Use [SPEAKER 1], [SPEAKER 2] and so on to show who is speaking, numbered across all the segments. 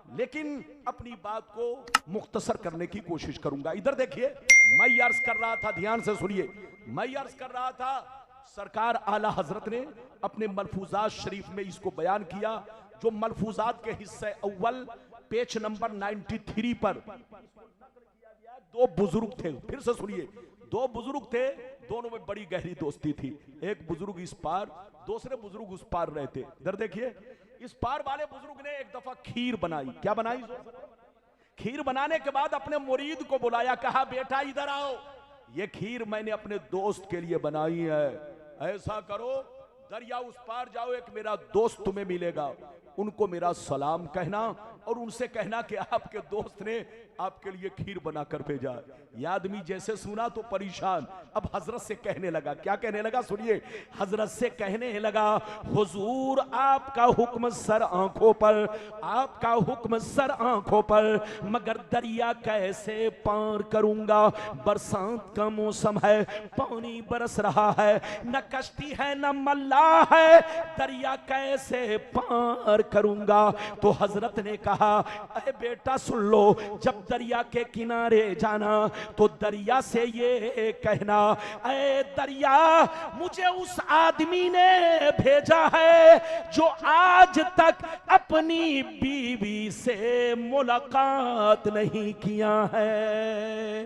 [SPEAKER 1] लेकिन अपनी बात को मुख्तसर करने की कोशिश करूंगा। इधर देखिए, मैं अर्ज कर रहा था, ध्यान से सुनिए, मैं अर्ज कर रहा था, सरकार आला हजरत ने अपने मलफूजात शरीफ में इसको बयान किया, जो मलफूजात के हिस्से अव्वल पेज नंबर 93 पर दो बुजुर्ग थे। फिर से सुनिए, दो बुजुर्ग थे, दोनों में बड़ी गहरी दोस्ती थी। एक बुजुर्ग इस पार, दूसरे बुजुर्ग उस पार रहते। इधर देखिए, इस पार वाले बुजुर्ग ने एक दफा खीर बनाई। क्या बनाई? खीर बनाने के बाद अपने मुरीद को बुलाया, कहा बेटा इधर आओ, ये खीर मैंने अपने दोस्त के लिए बनाई है। ऐसा करो, दरिया उस पार जाओ, एक मेरा दोस्त तुम्हें मिलेगा, उनको मेरा सलाम कहना और उनसे कहना कि आपके दोस्त ने आपके लिए खीर बनाकर भेजा। यह आदमी जैसे सुना तो परेशान, अब हजरत से कहने लगा। क्या कहने लगा? सुनिए, हजरत से कहने लगा, हुजूर आपका हुक्म सर आंखों पर, आपका हुक्म सर आंखों पर, मगर दरिया कैसे पार करूंगा? बरसात का मौसम है, पानी बरस रहा है, न कश्ती है न मल्लाह है, दरिया कैसे पार करूंगा? तो हजरत ने कहा, अरे बेटा सुन लो, जब दरिया के किनारे जाना तो दरिया से ये कहना, अरे दरिया मुझे उस आदमी ने भेजा है जो आज तक अपनी बीवी से मुलाकात नहीं किया है।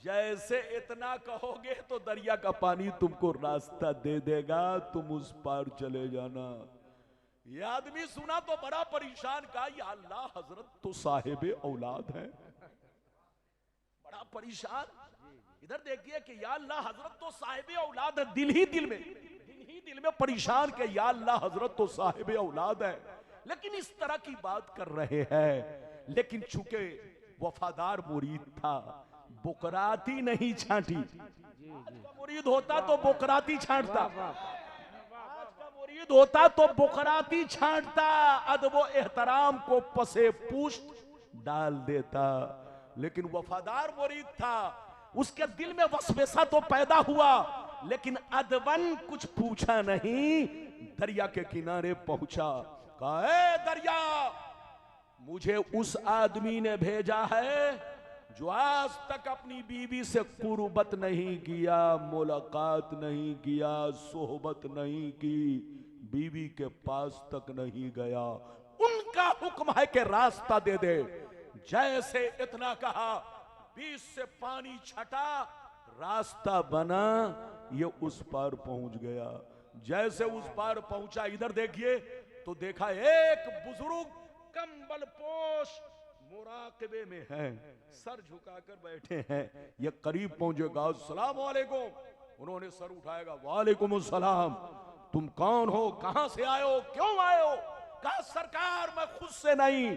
[SPEAKER 1] जैसे इतना कहोगे तो दरिया का पानी तुमको रास्ता दे देगा, तुम उस पार चले जाना। ये आदमी सुना तो बड़ा परेशान, कहा या अल्लाह, हजरत तो साहिबे औलाद है। बड़ा परेशान। इधर देखिए कि या अल्लाह, हजरत तो साहिबे औलाद है। दिल ही दिल में परेशान के या अल्लाह, हजरत तो साहिबे औलाद है, लेकिन इस तरह की बात कर रहे हैं। लेकिन चूंकि वफादार मुरीद था, बुकराती नहीं छांटी। आज का मुरीद होता तो बुकराती छांटता, मुरीद होता तो बुकराती छांटता, अदब एहतराम को पसे पूछ डाल देता। लेकिन वफादार मुरीद था, उसके दिल में वसवेसा तो पैदा हुआ, लेकिन अदबन कुछ पूछा नहीं। दरिया के किनारे पहुंचा, कहा, ए दरिया, मुझे उस आदमी ने भेजा है जो आज तक अपनी बीवी से कुर्बत नहीं किया, मुलाकात नहीं किया, सोहबत नहीं की, बीवी के पास तक नहीं गया। उनका हुक्म है कि रास्ता दे दे। जैसे इतना कहा, बीच से पानी छटा, रास्ता बना, ये उस पार पहुंच गया। जैसे उस पार पहुंचा, इधर देखिए तो देखा एक बुजुर्ग कंबल पोश मुराकबे में है, सर झुकाकर बैठे हैं। ये करीब पहुंचेगा, अस्सलाम वालेकुम। उन्होंने सर उठाएगा, वालेकुम अस्सलाम। तुम कौन हो, कहां से आए हो, क्यों आए हो? कहा, सरकार मैं खुद से नहीं,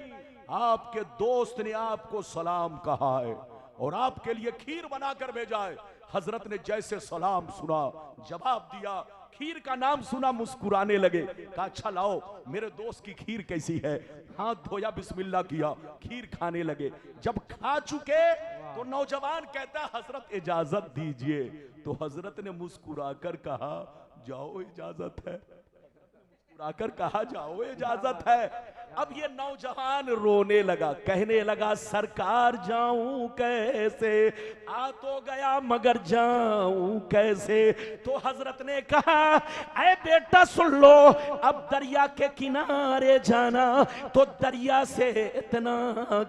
[SPEAKER 1] आपके दोस्त ने आपको सलाम कहा है और आपके लिए खीर बनाकर भेजा है। हजरत ने जैसे सलाम सुना, जवाब दिया, खीर का नाम सुना, मुस्कुराने लगे। कहा, अच्छा लाओ, मेरे दोस्त की खीर कैसी है? हाथ धोया, बिस्मिल्लाह किया, खीर खाने लगे। जब खा चुके तो नौजवान कहता, हजरत इजाजत दीजिए। तो हजरत ने मुस्कुराकर कहा, जाओ, इजाजत है। मुस्कुराकर कहा, जाओ, इजाजत है। अब ये नौजवान रोने लगा, कहने लगा, सरकार जाऊं कैसे, आ तो गया मगर जाऊं कैसे? तो हजरत ने कहा, ऐ बेटा सुन लो, अब दरिया के किनारे जाना तो दरिया से इतना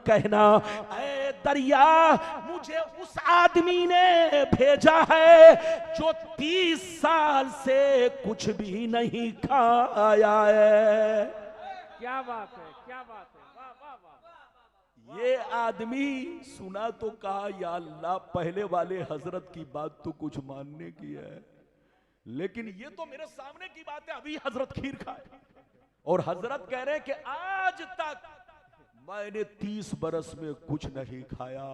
[SPEAKER 1] कहना, ऐ दरिया, मुझे उस आदमी ने भेजा है जो 30 साल से कुछ भी नहीं खाया है।
[SPEAKER 2] क्या बात है, क्या बात है, वाह वाह वाह।
[SPEAKER 1] ये आदमी सुना तो कहा, या अल्लाह, पहले वाले हजरत की बात तो कुछ मानने की है, लेकिन ये तो मेरे सामने की बात है। अभी हजरत खीर खाए और हजरत कह रहे हैं कि आज तक मैंने 30 बरस में कुछ नहीं खाया।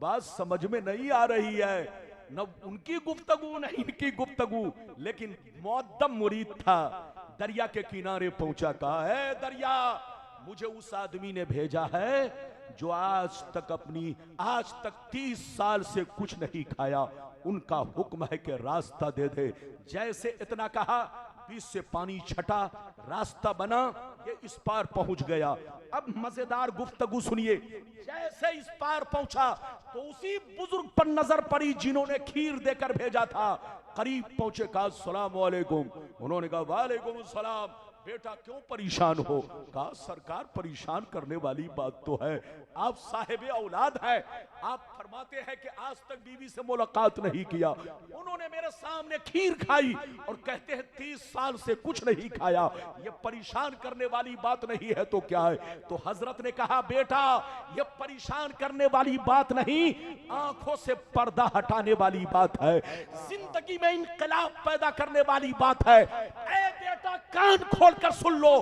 [SPEAKER 1] बात समझ में नहीं आ रही है, न उनकी गुफ्तगू न इनकी गुफ्तगू, लेकिन मुअद्दब मुरीद था। दरिया के किनारे पहुंचा, कहा, है दरिया, मुझे उस आदमी ने भेजा है जो आज तक 30 साल से कुछ नहीं खाया, उनका हुक्म है कि रास्ता दे दे। जैसे इतना कहा, बीच से पानी छटा, रास्ता बना, ये इस पार पहुंच गया। अब मजेदार गुफ्तगू सुनिए। जैसे इस पार पहुंचा तो उसी बुजुर्ग पर नजर पड़ी जिन्होंने खीर देकर भेजा था। करीब पहुंचे, कहा अस्सलाम वालेकुम। उन्होंने कहा वालेकुम सलाम। बेटा क्यों परेशान हो? कहा सरकार परेशान करने वाली बात तो है, आप साहिब औलाद हैं, आप फरमाते हैं कि आज तक बीवी से मुलाकात नहीं किया। उन्होंने मेरे सामने खीर खाई और कहते हैं 30 साल से कुछ नहीं खाया, ये परेशान करने वाली बात नहीं है तो क्या है? तो हजरत ने कहा बेटा ये परेशान करने वाली बात नहीं, आंखों से पर्दा हटाने वाली बात है, जिंदगी में इनकलाब पैदा करने वाली बात है। ऐ बेटा कान खोल कर सुन लो,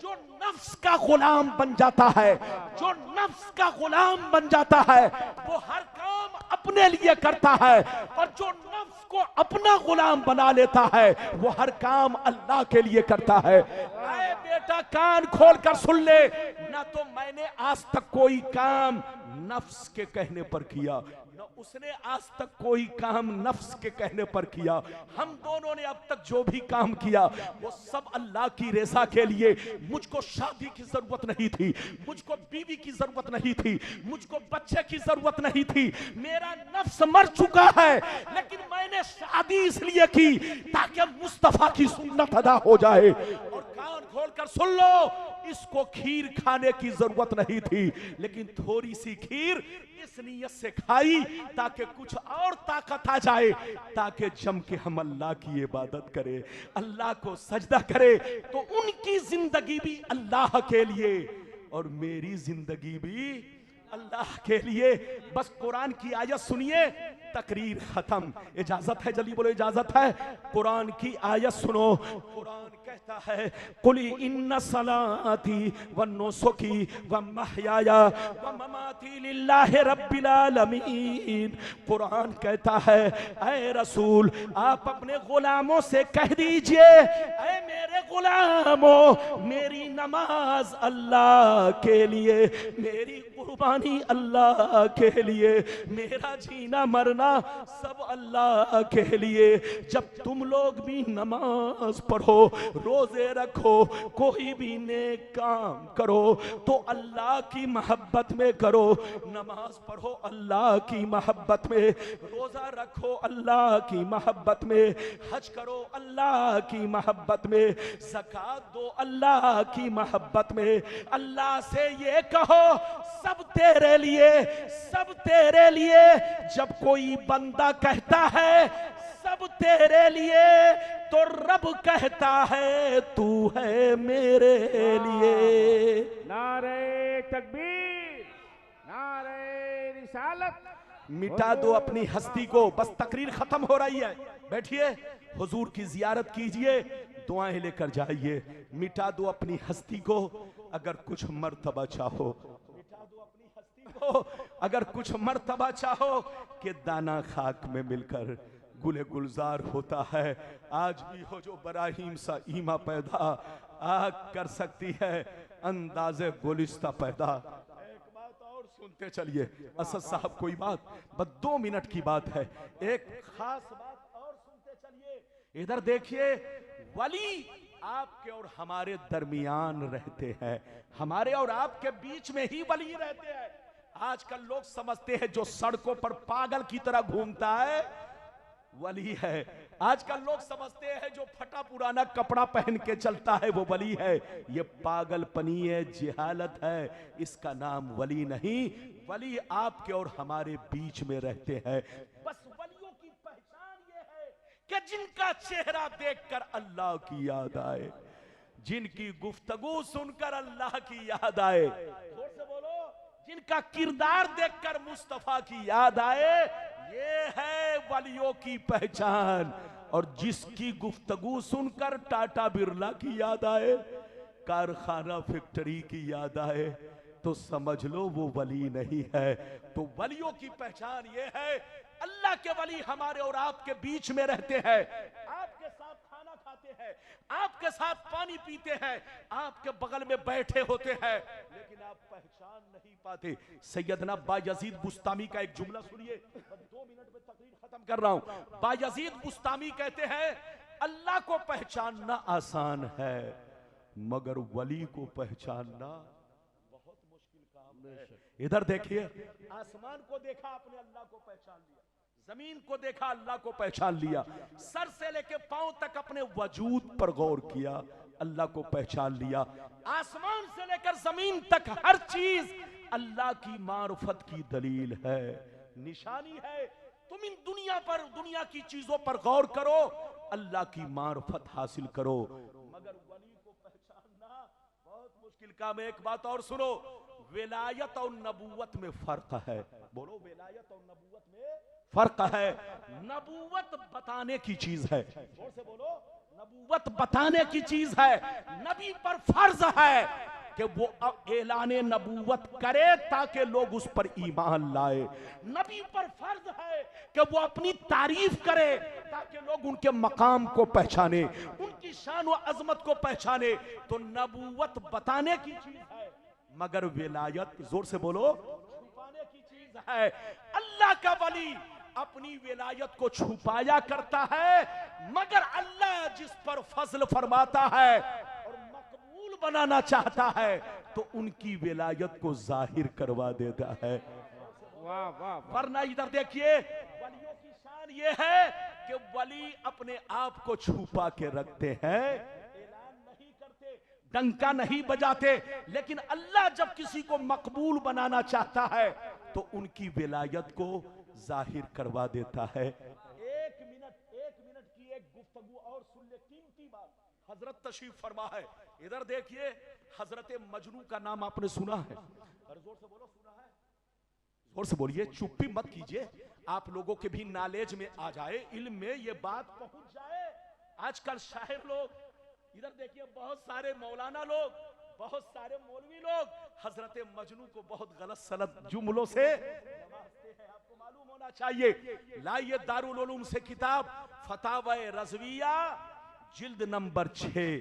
[SPEAKER 1] जो नफ्स का गुलाम बन जाता है, जो नफ्स का गुलाम बन जाता है वो हर काम अपने लिए करता है, और जो नफ्स को अपना गुलाम बना लेता है वो हर काम अल्लाह के लिए करता है। ऐ बेटा कान खोल कर सुन ले, ना तो मैंने आज तक कोई काम नफ्स के कहने पर किया, न उसने आज तक कोई काम नफ्स के कहने पर किया। हम दोनों ने अब तक जो भी काम किया वो सब अल्लाह की रज़ा के लिए। मुझको शादी की जरूरत नहीं थी, मुझको बीवी की जरूरत नहीं थी, मुझको बच्चे की जरूरत नहीं थी, मेरा नफ्स मर चुका है, लेकिन मैंने शादी इसलिए की ताकि मुस्तफा की सुन्नत अदा हो जाए। और कान खोलकर सुन लो, इसको खीर खाने की जरूरत नहीं थी, लेकिन थोड़ी सी खीर इस नियत से खाई ताकि कुछ और ताकत आ जाए, ताकि जम के हम अल्लाह की इबादत करें, अल्लाह को सजदा करें। तो उनकी जिंदगी भी अल्लाह के लिए और मेरी जिंदगी भी अल्लाह के लिए। बस कुरान की आयत सुनिए, तकरीर खत्म। इजाजत है? जल्दी बोलो इजाजत है। कुरान की आयत सुनो। कुरान कहता है कुली इन्ना सलाती व नुसुकी व महयाया व ममाती लिल्लाहि रब्बिल आलमीन। कुरान कहता है ऐ रसूल आप अपने गुलामों से कह दीजिए, ऐ मेरे गुलामों मेरी नमाज अल्लाह के लिए, मेरी कुर्बानी अल्लाह के लिए, मेरा जीना मरना सब अल्लाह के लिए। जब तुम लोग भी नमाज पढ़ो, रोजे रखो, कोई भी नेक काम करो तो अल्लाह की मोहब्बत में करो। नमाज पढ़ो अल्लाह की मोहब्बत में, रोजा रखो अल्लाह की मोहब्बत में, हज करो अल्लाह की मोहब्बत में, ज़कात दो अल्लाह की मोहब्बत में। अल्लाह से ये कहो सब तेरे लिए, सब तेरे लिए। जब कोई बंदा कहता है सब तेरे लिए, तो रब कहता है तू है मेरे लिए।
[SPEAKER 2] नारे तकबीर, नारे रिसालत।
[SPEAKER 1] मिटा दो अपनी हस्ती को। बस तकरीर खत्म हो रही है, बैठिए, हुजूर की जियारत कीजिए, दुआएं लेकर जाइए। मिटा दो अपनी हस्ती को अगर कुछ मर्तबा चाहो, मिटा दो अपनी हस्ती को अगर कुछ मर्तबा चाहो कि दाना खाक में मिलकर गुले गुलजार होता है। आज भी हो जो बराहीम सा ईमा पैदा, आग कर सकती है अंदाजे गुलिस्ता पैदा। एक बात और सुनते चलिए असद साहब, कोई बात बस 2 मिनट की बात है, एक खास बात और सुनते चलिए। इधर देखिए, वली आपके और हमारे दरमियान रहते हैं, हमारे और आपके बीच में ही वली रहते हैं। आजकल लोग समझते हैं जो सड़कों पर पागल की तरह घूमता है वली है। आजकल लोग समझते हैं जो फटा पुराना कपड़ा पहन के चलता है वो वली है। ये पागलपनी है, जिहालत है, इसका नाम वली नहीं। वली आपके और हमारे बीच में रहते हैं। बस वलियों की पहचान ये है कि जिनका चेहरा देखकर अल्लाह की याद आए, जिनकी गुफ्तगू सुनकर अल्लाह की याद आए, जोर से बोलो, जिनका किरदार देखकर मुस्तफा की याद आए, ये है वलियों की पहचान। और जिसकी गुफ्तगू सुनकर टाटा बिरला की याद आए, कारखाना फैक्ट्री की याद आए, तो समझ लो वो वली नहीं है। तो वलियों की पहचान ये है, अल्लाह के वली हमारे और आपके बीच में रहते हैं, आपके साथ खाना खाते हैं, आपके साथ पानी पीते हैं, आपके बगल में बैठे होते हैं, लेकिन आप आप पहचान नहीं पाते। सैयदना बायजीद बुस्तामी का एक जुमला सुनिए, 2 मिनट में तकरीर खत्म कर रहा हूं। बायजीद बुस्तामी कहते हैं अल्लाह को पहचानना आसान है मगर वली को पहचानना बहुत मुश्किल काम है। इधर देखिए, आसमान को देखा आपने, अल्लाह को पहचान लिया। जमीन को देखा, अल्लाह को पहचान लिया। सर से लेके पांव तक अपने वजूद पर गौर किया, अल्लाह को पहचान लिया। आसमान से लेकर जमीन तक हर चीज अल्लाह की मार्फत की दलील है, निशानी है। तुम इन दुनिया पर, दुनिया की चीजों पर गौर करो, अल्लाह की मार्फत हासिल करो, मगर वली को पहचानना बहुत मुश्किल काम है। एक बात और सुनो, विलायत और नबूवत में फर्क है। बोलो, विलायत और नबूवत में फर्क है। नबूवत बताने की चीज है, जोर से बोलो, नबूवत बताने की चीज है। नबी पर फर्ज है कि वो ऐलाने नबूवत करे ताकि लोग उस पर ईमान लाए। नबी पर फर्ज है कि वो अपनी तारीफ करे ताकि लोग उनके मकाम को पहचाने, उनकी शान व अजमत को पहचाने। तो नबूवत बताने की चीज है मगर विलायत, जोर से बोलो, छुपाने की चीज है। अल्लाह का वली अपनी विलायत को छुपाया करता है, मगर अल्लाह जिस पर फजल फरमाता है और मकबूल बनाना चाहता है तो उनकी विलायत को जाहिर करवा देता है।
[SPEAKER 2] वाह वाह।
[SPEAKER 1] वरना इधर देखिए, वलियों की शान ये है कि वली अपने आप को छुपा के रखते हैं, ऐलान नहीं करते, डंका नहीं बजाते। लेकिन अल्लाह जब किसी को मकबूल बनाना चाहता है तो उनकी विलायत को जाहिर करवा देता है। एक मिनट की एक गुफ्तगू और सुन ले, कीमती बात। हजरत तशरीफ फरमा है, इधर देखिए, हजरत मजनू का नाम आपने सुना है? और जोर से बोलो, सुना है? जोर से बोलिए, चुप्पी मत कीजिए, आप लोगों के भी नॉलेज में आ जाए, इल्म में ये बात पहुंच जाए। आजकल शायर लोग, इधर देखिए, बहुत सारे मौलाना लोग, बहुत सारे मौलवी लोग हजरत मजनू को बहुत गलत सलत जुमलों से नवाजते हैं। आपको मालूम होना चाहिए। लाइए दारुल उलूम से किताब फतावा रज़विया, जिल्द नंबर 6,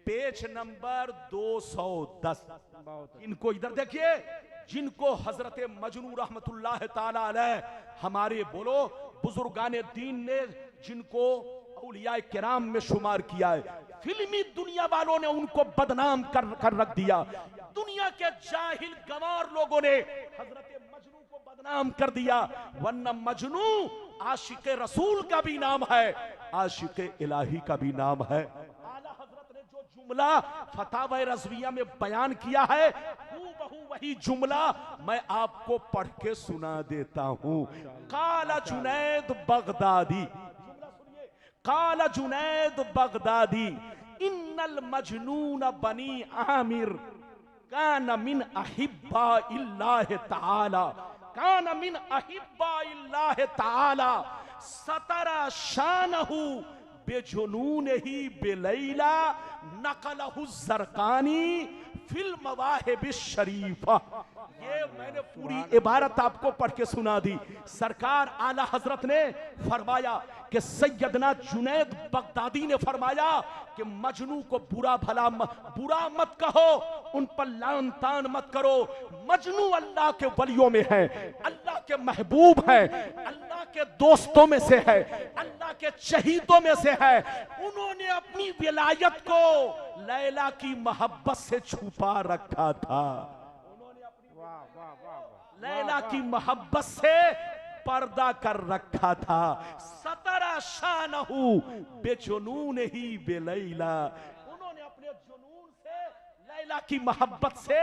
[SPEAKER 1] पेज नंबर 210। इनको इधर देखिए, जिनको हजरत मजनू रहमतुल्लाह ताला अलैह, हमारे बोलो बुजुर्गाने दीन ने जिनको औलिया किराम में शुमार किया है, फिल्मी दुनिया वालों ने उनको बदनाम कर रख दिया। दुनिया के जाहिल गंवार लोगों ने हजरत मजनू को बदनाम कर दिया। वरना मजनू आशिक रसूल का भी नाम है, आशिक इलाही का भी नाम है। आला हजरत ने जो जुमला फतावा रज़विया में बयान किया है, हूबहू वही जुमला मैं आपको पढ़ के सुना देता हूं। काला जुनैद बगदादी, काला जुनैद बगदादी, इन्नल मजनून बनी आमिर कान मिन अहिब्बा इल्लाह ताला, कान मिन अहिब्बा इल्लाह ताला, सतरा शानहु बेजुनून ही बेलैला, नकलहु ज़रक़ानी फिल मवाहिब शरीफा। ये मैंने पूरी इबारत आपको पढ़ के सुना दी। सरकार आला हजरत ने फरमाया कि सैयदना जुनैद बगदादी ने फरमाया कि मजनू को बुरा मत कहो, उन पर लान तान मत करो। मजनू अल्लाह के वलियों में है, अल्लाह के महबूब है, अल्लाह के दोस्तों में से है, अल्लाह के शहीदों में से है। उन्होंने अपनी विलायत को लैला की मोहब्बत से छुपा रखा था, लैला की मोहब्बत से पर्दा कर रखा था। सतरा शानहु बेजुनून ही बेलैला, उन्होंने अपने जुनून से, लैला की मोहब्बत से,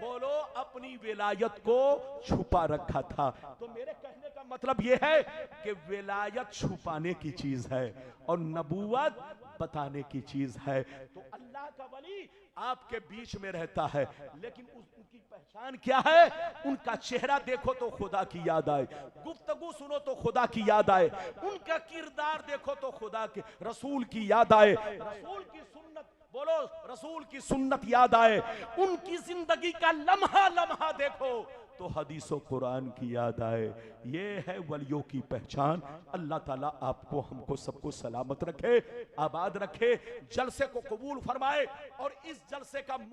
[SPEAKER 1] बोलो, अपनी विलायत को छुपा रखा था। तो मेरे कहने का मतलब यह है कि विलायत छुपाने की चीज है और नबूवत बताने की चीज है। तो अल्लाह का वली आपके बीच में रहता है, लेकिन उनकी पहचान क्या है? उनका चेहरा देखो तो खुदा की याद आए, गुफ्तगू सुनो तो खुदा की याद आए, उनका किरदार देखो तो खुदा के रसूल की याद आए, रसूल की सुन्नत, बोलो, रसूल की सुन्नत याद आए, उनकी जिंदगी का लम्हा लम्हा देखो तो हदीसों कुरान की याद आए। ये है वलियों की पहचान। अल्लाह ताला आपको, हमको, सबको सलामत रखे, आबाद रखे, जलसे को कबूल फरमाए और इस जलसे का